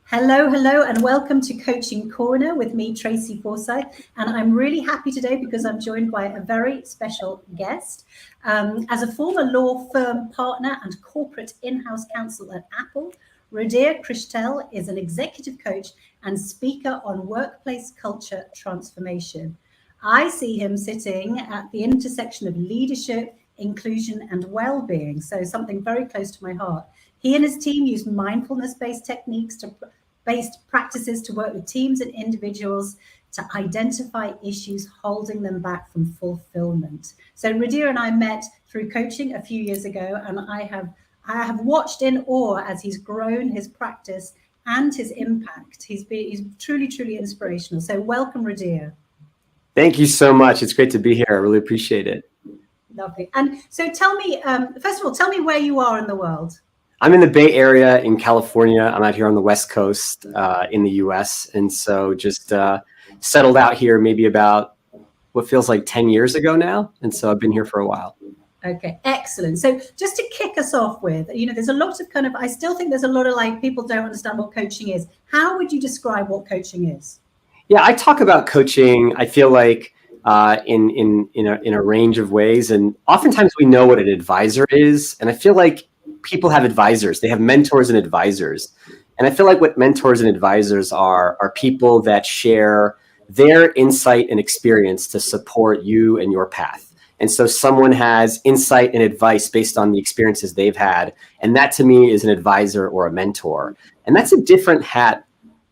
Hello, hello, and welcome to Coaching Corner with me, Tracy Forsyth. And I'm really happy today because I'm joined by a very special guest. As a former law firm partner and corporate in-house counsel at Apple, Rudhir Krishtel is an executive coach and speaker on workplace culture transformation. I see him sitting at the intersection of leadership, inclusion, and well-being, so something very close to my heart. He and his team use mindfulness-based techniques based practices to work with teams and individuals to identify issues holding them back from fulfillment. So Rudhir and I met through coaching a few years ago, and I have watched in awe as he's grown his practice and his impact. He's truly, truly inspirational. So welcome, Rudhir. Thank you so much. It's great to be here. I really appreciate it. Lovely. And so tell me, first of all, tell me where you are in the world. I'm in the Bay Area in California. I'm out here on the West Coast in the US. And so just settled out here maybe about what feels like 10 years ago now. And so I've been here for a while. Okay, excellent. So just to kick us off with, there's a lot of I still think there's a lot of people don't understand what coaching is. How would you describe what coaching is? Yeah, I talk about coaching, I feel like in a range of ways. And oftentimes we know what an advisor is. And I feel like people have advisors. They have mentors and advisors. And I feel like what mentors and advisors are people that share their insight and experience to support you and your path. And so someone has insight and advice based on the experiences they've had. And that to me is an advisor or a mentor. And that's a different hat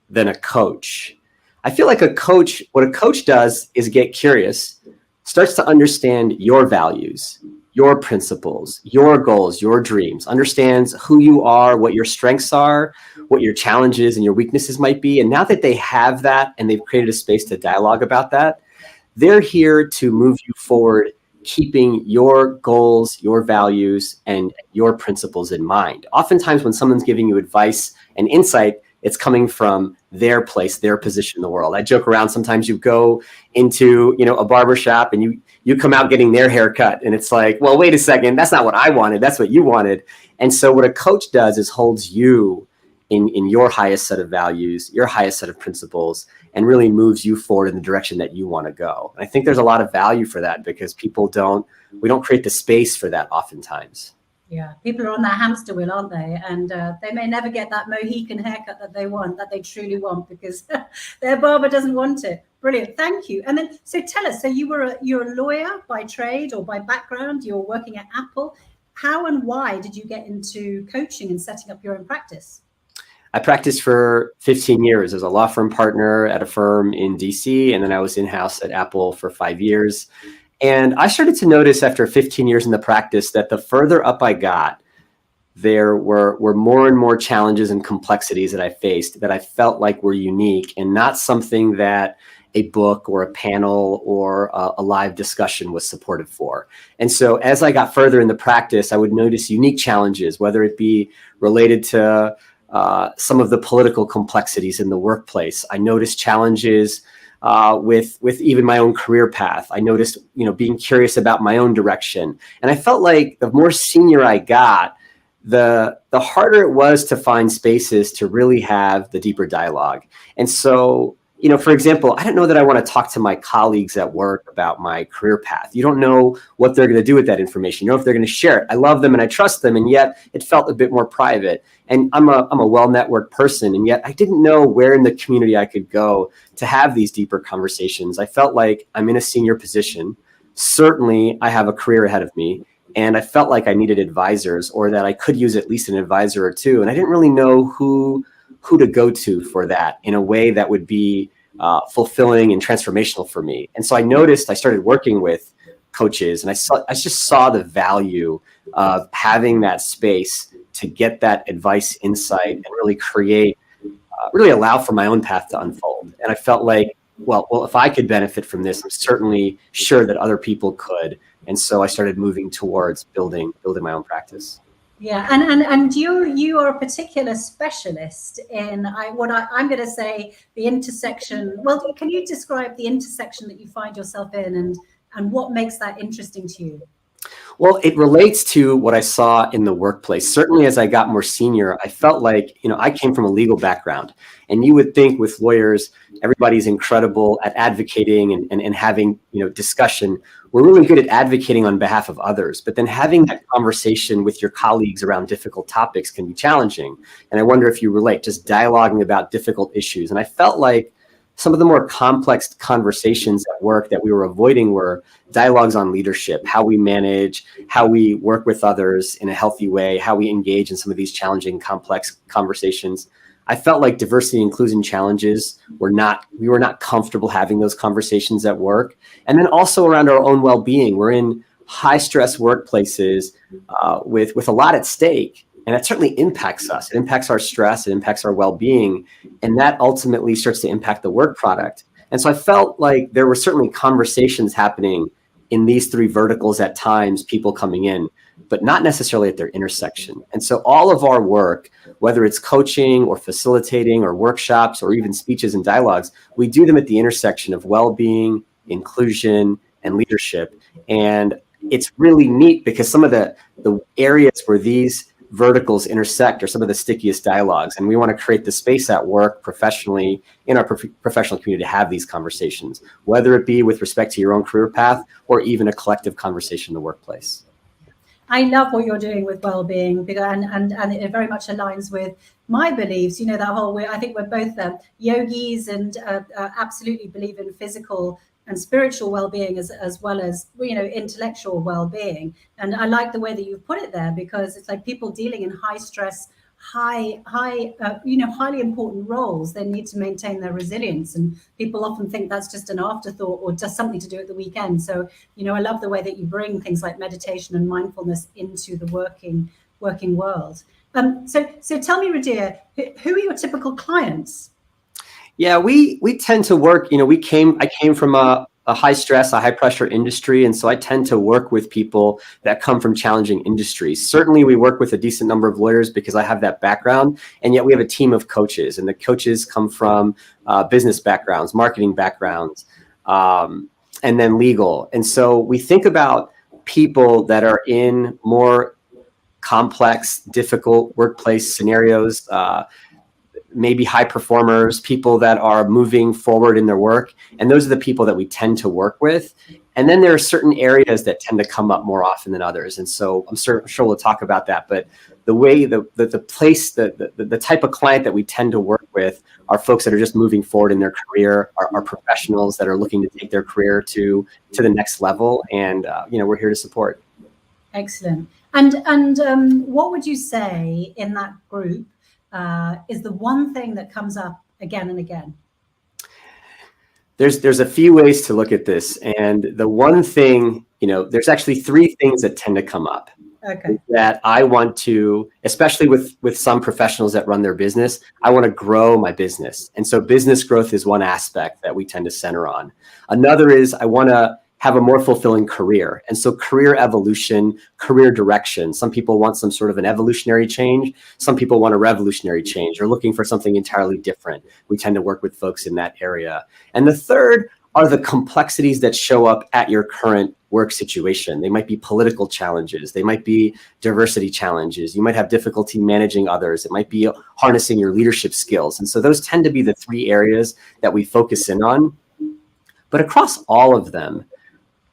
than a coach. I feel like what a coach does is get curious, starts to understand your values, your principles, your goals, your dreams, understands who you are, what your strengths are, what your challenges and your weaknesses might be. And now that they have that and they've created a space to dialogue about that, they're here to move you forward, keeping your goals, your values, and your principles in mind. Oftentimes when someone's giving you advice and insight, it's coming from their place, their position in the world. I joke around, sometimes you go into, a barber shop and you come out getting their haircut and it's like, well, wait a second, that's not what I wanted, that's what you wanted. And so what a coach does is holds you in your highest set of values, your highest set of principles, and really moves you forward in the direction that you want to go. And I think there's a lot of value for that because we don't create the space for that oftentimes. Yeah, people are on that hamster wheel, aren't they? And they may never get that Mohican haircut that they truly want because their barber doesn't want it. Brilliant, thank you. And then, so tell us, so you're a lawyer by trade or by background, you're working at Apple. How and why did you get into coaching and setting up your own practice? I practiced for 15 years as a law firm partner at a firm in DC, and then I was in-house at Apple for 5 years. And I started to notice after 15 years in the practice that the further up I got, there were more and more challenges and complexities that I faced that I felt like were unique and not something that a book or a panel or a live discussion was supportive for. And so as I got further in the practice, I would notice unique challenges, whether it be related to some of the political complexities in the workplace. I noticed challenges with even my own career path. I noticed, being curious about my own direction. And I felt like the more senior I got, the harder it was to find spaces to really have the deeper dialogue. And so, for example, I don't know that I want to talk to my colleagues at work about my career path. You don't know what they're going to do with that information. You know if they're going to share it. I love them and I trust them, and yet it felt a bit more private. And I'm a well-networked person, and yet I didn't know where in the community I could go to have these deeper conversations. I felt like I'm in a senior position. Certainly, I have a career ahead of me, and I felt like I needed advisors, or that I could use at least an advisor or two. And I didn't really know who to go to for that in a way that would be fulfilling and transformational for me. And so I started working with coaches, and I just saw the value of having that space to get that advice, insight, and really really allow for my own path to unfold. And I felt like, well, if I could benefit from this, I'm certainly sure that other people could. And so I started moving towards building my own practice. Yeah, and you are a particular specialist in what I'm going to say the intersection. Well, can you describe the intersection that you find yourself in, and what makes that interesting to you? Well, it relates to what I saw in the workplace. Certainly, as I got more senior, I felt like, I came from a legal background, and you would think with lawyers, everybody's incredible at advocating and having, discussion. We're really good at advocating on behalf of others, but then having that conversation with your colleagues around difficult topics can be challenging. And I wonder if you relate, just dialoguing about difficult issues. And I felt like some of the more complex conversations at work that we were avoiding were dialogues on leadership, how we manage, how we work with others in a healthy way, how we engage in some of these challenging, complex conversations. I felt like diversity and inclusion challenges we were not comfortable having those conversations at work. And then also around our own well-being. We're in high stress workplaces with a lot at stake. And that certainly impacts us. It impacts our stress, it impacts our well-being, and that ultimately starts to impact the work product. And so I felt like there were certainly conversations happening in these three verticals at times, people coming in, but not necessarily at their intersection. And so all of our work, whether it's coaching or facilitating or workshops or even speeches and dialogues, we do them at the intersection of well-being, inclusion, and leadership. And it's really neat because some of the areas where these verticals intersect are some of the stickiest dialogues. And we want to create the space at work professionally in our professional community to have these conversations, whether it be with respect to your own career path or even a collective conversation in the workplace. I love what you're doing with well-being, and it very much aligns with my beliefs. That whole way. I think we're both yogis and absolutely believe in physical and spiritual well-being as well as intellectual well-being. And I like the way that you've put it there, because it's like people dealing in high stress, highly important roles. They need to maintain their resilience, and people often think that's just an afterthought or just something to do at the weekend. So I love the way that you bring things like meditation and mindfulness into the working world. So tell me, Rudhir, who are your typical clients? Yeah, we tend to work, I came from a high stress, a high pressure industry. And so I tend to work with people that come from challenging industries. Certainly we work with a decent number of lawyers because I have that background. And yet we have a team of coaches, and the coaches come from business backgrounds, marketing backgrounds, and then legal. And so we think about people that are in more complex, difficult workplace scenarios, maybe high performers, people that are moving forward in their work. And those are the people that we tend to work with. And then there are certain areas that tend to come up more often than others. And so I'm sure we'll talk about that. But the way the type of client that we tend to work with are folks that are just moving forward in their career, are professionals that are looking to take their career to the next level. And, we're here to support. Excellent. And what would you say in that group is the one thing that comes up again and again? There's a few ways to look at this. And the one thing, there's actually three things that tend to come up. Okay. That I want to, especially with some professionals that run their business, I want to grow my business. And so business growth is one aspect that we tend to center on. Another is I want to have a more fulfilling career. And so career evolution, career direction. Some people want some sort of an evolutionary change. Some people want a revolutionary change. They're looking for something entirely different. We tend to work with folks in that area. And the third are the complexities that show up at your current work situation. They might be political challenges. They might be diversity challenges. You might have difficulty managing others. It might be harnessing your leadership skills. And so those tend to be the three areas that we focus in on. But across all of them,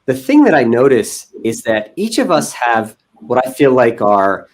the thing that I notice is that each of us have what I feel like are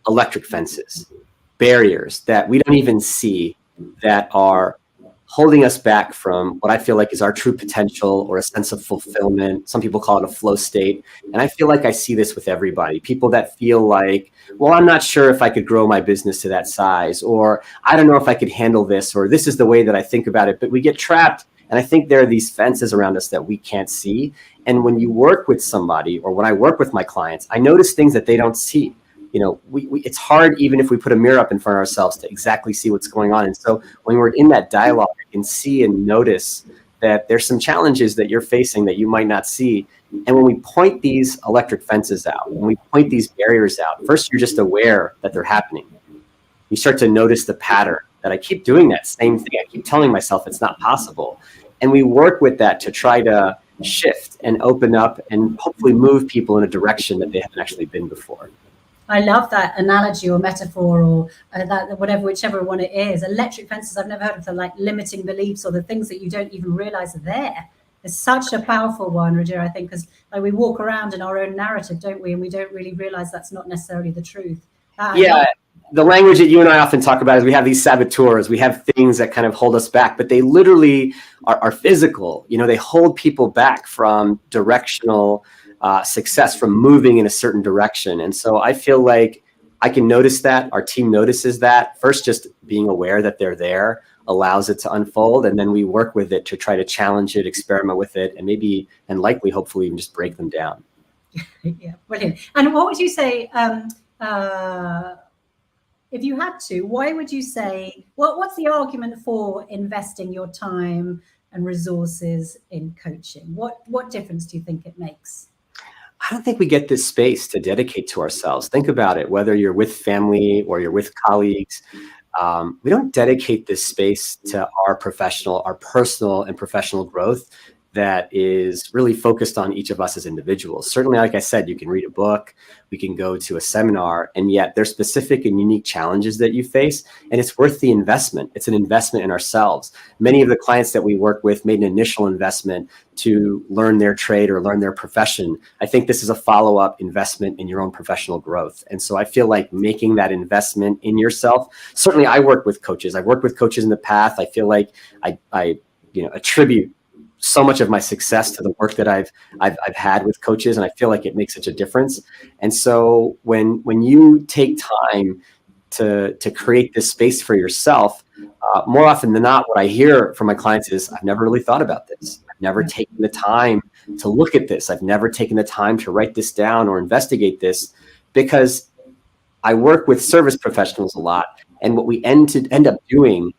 electric fences, barriers that we don't even see, that are holding us back from what I feel like is our true potential or a sense of fulfillment. Some people call it a flow state. And I feel like I see this with everybody. People that feel like, well, I'm not sure if I could grow my business to that size, or I don't know if I could handle this, or this is the way that I think about it. But we get trapped. And I think there are these fences around us that we can't see. And when you work with somebody, or when I work with my clients, I notice things that they don't see. It's hard, even if we put a mirror up in front of ourselves, to exactly see what's going on. And so when we're in that dialogue, I can see and notice that there's some challenges that you're facing that you might not see. And when we point these electric fences out, when we point these barriers out, first you're just aware that they're happening. You start to notice the pattern that I keep doing that same thing. I keep telling myself it's not possible. And we work with that to try to shift and open up and hopefully move people in a direction that they haven't actually been before. I love that analogy or metaphor or that whichever one it is. Electric fences, I've never heard of the like limiting beliefs or the things that you don't even realize are there. It's such a powerful one, Rudhir, I think, because like we walk around in our own narrative, don't we? And we don't really realize that's not necessarily the truth. Yeah. The language that you and I often talk about is we have these saboteurs, we have things that kind of hold us back, but they literally are physical. You know, they hold people back from directional success, from moving in a certain direction. And so I feel like I can notice that, our team notices that. First, just being aware that they're there allows it to unfold, and then we work with it to try to challenge it, experiment with it, and maybe, and likely, hopefully, even just break them down. Yeah, brilliant. And what would you say, if you had to, why would you say, what's the argument for investing your time and resources in coaching? What difference do you think it makes? I don't think we get this space to dedicate to ourselves. Think about it, whether you're with family or you're with colleagues, we don't dedicate this space to our personal and professional growth that is really focused on each of us as individuals. Certainly, like I said, you can read a book, we can go to a seminar, and yet there's specific and unique challenges that you face, and it's worth the investment. It's an investment in ourselves. Many of the clients that we work with made an initial investment to learn their trade or learn their profession. I think this is a follow-up investment in your own professional growth. And so I feel like making that investment in yourself, certainly I work with coaches. I've worked with coaches in the past. I feel like I attribute so much of my success to the work that I've had with coaches, and I feel like it makes such a difference. And so when you take time to create this space for yourself, more often than not, what I hear from my clients is, I've never really thought about this. I've never taken the time to look at this. I've never taken the time to write this down or investigate this, because I work with service professionals a lot, and what we end up doing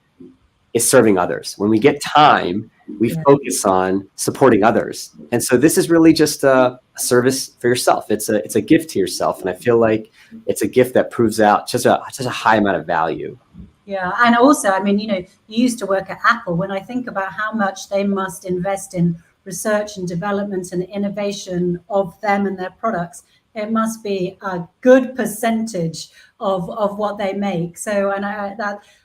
is serving others. When we get time, we focus on supporting others. And so this is really just a service for yourself. It's a gift to yourself. And I feel like it's a gift that proves out just a high amount of value. Yeah. And also, I mean, you used to work at Apple. When I think about how much they must invest in research and development and innovation of them and their products, it must be a good percentage of what they make. So, and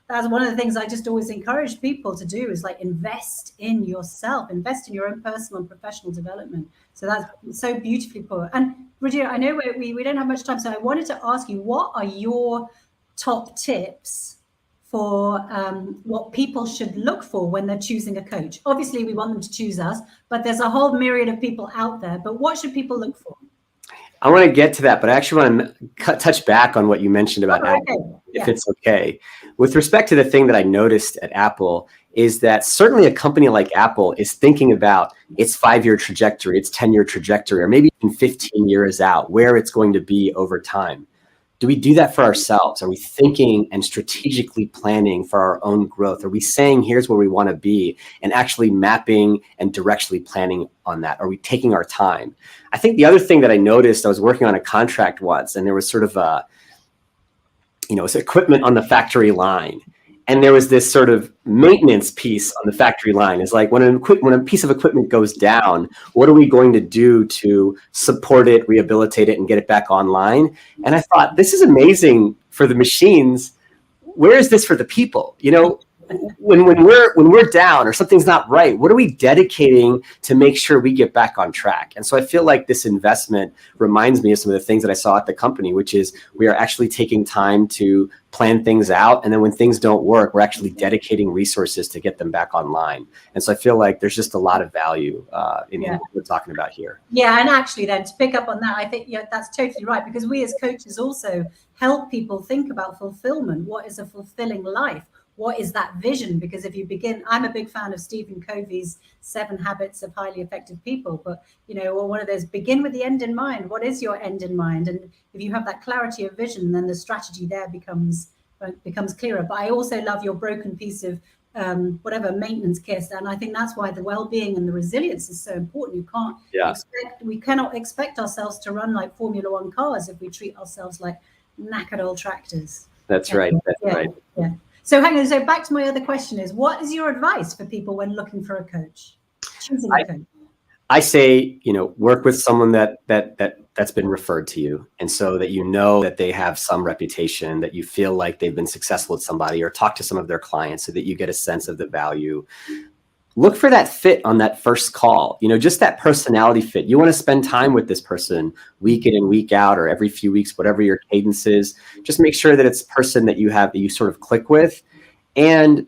that's one of the things I just always encourage people to do, is like invest in yourself, invest in your own personal and professional development. So that's so beautifully put. And Rudhir, I know we don't have much time, so I wanted to ask you, what are your top tips for what people should look for when they're choosing a coach? Obviously, we want them to choose us, but there's a whole myriad of people out there. But what should people look for? I want to get to that, but I actually want to touch back on what you mentioned about Apple, if it's okay. With respect to the thing that I noticed at Apple is that certainly a company like Apple is thinking about its 5-year trajectory, its 10-year trajectory, or maybe even 15 years out, where it's going to be over time. Do we do that for ourselves? Are we thinking and strategically planning for our own growth? Are we saying, here's where we want to be, and actually mapping and directionally planning on that? Are we taking our time? I think the other thing that I noticed, I was working on a contract once, and there was sort of it's equipment on the factory line. And there was this sort of maintenance piece on the factory line. It's like when a piece of equipment goes down, what are we going to do to support it, rehabilitate it, and get it back online? And I thought, this is amazing for the machines. Where is this for the people? When we're down or something's not right, what are we dedicating to make sure we get back on track? And so I feel like this investment reminds me of some of the things that I saw at the company, which is we are actually taking time to plan things out. And then when things don't work, we're actually dedicating resources to get them back online. And so I feel like there's just a lot of value in what we're talking about here. Yeah. And actually then to pick up on that, I think that's totally right, because we as coaches also help people think about fulfillment. What is a fulfilling life? What is that vision? Because if you begin, I'm a big fan of Stephen Covey's 7 Habits of Highly Effective People, but one of those, begin with the end in mind. What is your end in mind? And if you have that clarity of vision, then the strategy there becomes clearer. But I also love your broken piece of maintenance kit, and I think that's why the well-being and the resilience is so important. We cannot expect ourselves to run like Formula One cars if we treat ourselves like knackered old tractors. That's right. Right. Yeah. So hang on. So back to my other question is, what is your advice for people when looking for a coach? Choosing a coach. I say, work with someone that's been referred to you. And so that that they have some reputation, that you feel like they've been successful with somebody, or talk to some of their clients so that you get a sense of the value. Look for that fit on that first call, just that personality fit. You want to spend time with this person week in and week out, or every few weeks, whatever your cadence is. Just make sure that it's a person that you sort of click with, and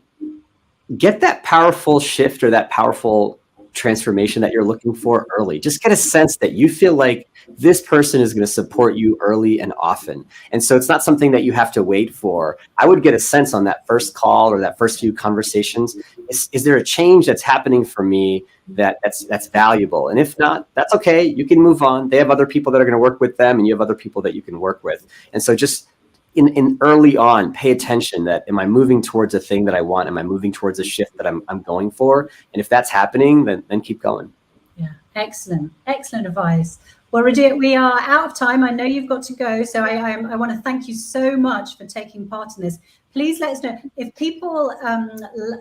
get that powerful shift or that powerful transformation that you're looking for early. Just get a sense that you feel like this person is going to support you early and often. And so it's not something that you have to wait for. I would get a sense on that first call or that first few conversations. Is there a change that's happening for me that's valuable? And if not, that's okay. You can move on. They have other people that are going to work with them, and you have other people that you can work with. And so just in early on, pay attention that, am I moving towards a thing that I want? Am I moving towards a shift that I'm going for? And if that's happening, then keep going. Yeah, excellent advice. Well, Rudhir, we are out of time. I know you've got to go. So I want to thank you so much for taking part in this. Please let us know if people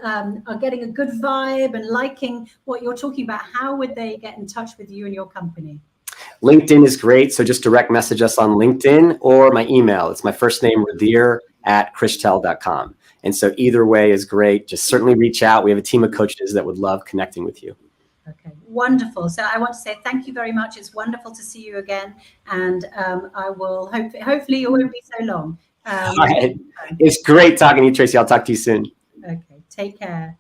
are getting a good vibe and liking what you're talking about. How would they get in touch with you and your company? LinkedIn is great. So just direct message us on LinkedIn, or my email. It's my first name, Rudhir@krishtel.com. And so either way is great. Just certainly reach out. We have a team of coaches that would love connecting with you. Okay, wonderful. So I want to say thank you very much. It's wonderful to see you again. And I will hopefully it won't be so long. All right. It's great talking to you, Tracy. I'll talk to you soon. Okay, take care.